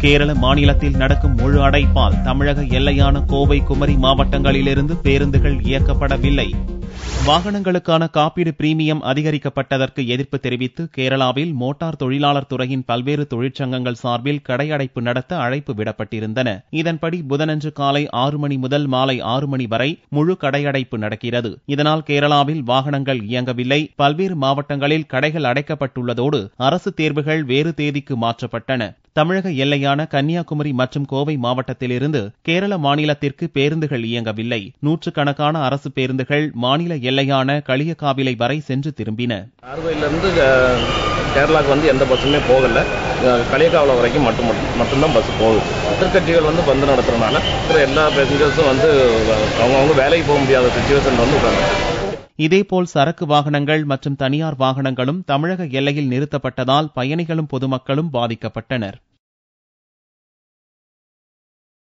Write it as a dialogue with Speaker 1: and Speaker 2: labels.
Speaker 1: கேரள மாநிலத்தில் நடக்கும் முழு அடைப்பால் தமிழக எல்லையான கோவை, குமரி மாவட்டங்களிலிருந்து பேருந்துகள் இயக்கப்படவில்லை. வாகனங்களுக்கான காப்பீடு பிரீமியம் அதிகரிக்கப்பட்டதற்கு எதிர்ப்பு தெரிவித்து கேரளாவில் மோட்டார் தொழிலாளர் துறையின் பல்வேறு தொழிற்சங்கங்கள் சார்பில் கடையடைப்பு நடத்த அழைப்பு விடப்பட்டிருந்தன. இதன்படி புதனன்று காலை 6 மணி முதல் மாலை 6 மணி வரை முழு கடையடைப்பு நடக்கிறது. இதனால் கேரளாவில் வாகனங்கள் இயங்கவில்லை. பல்வேறு மாவட்டங்களில் கடைகள் அடைக்கப்பட்டுள்ளதோடு அரசு தேர்வுகள் வேறு தேதிக்கு மாற்றப்பட்டன. தமிழக எல்லையான கன்னியாகுமரி மற்றும் கோவை மாவட்டத்திலிருந்து கேரள மாநிலத்திற்கு பேருந்துகள் இயங்கவில்லை. நூற்றுக்கணக்கான அரசு பேருந்துகள் மாநில எல்லையான களியக்காவிளை வரை சென்று திரும்பின.
Speaker 2: நாகர்கோயிலிருந்து கேரளாவுக்கு எந்த பஸ்ஸுமே போகல. களியக்காவிளை வரைக்கும் மட்டும்தான் பஸ் போகுது. எதிர்கட்சிகள் பந்து நடத்துறதுனால எல்லா பேசஞ்சர்ஸும் அவங்கவுங்க வேலைக்கு போக முடியாத சிச்சுவேஷன் உட்காந்து.
Speaker 1: இதேபோல் சரக்கு வாகனங்கள் மற்றும் தனியார் வாகனங்களும் தமிழக எல்லையில் நிறுத்தப்பட்டதால் பயணிகளும் பொதுமக்களும் பாதிக்கப்பட்டனர்.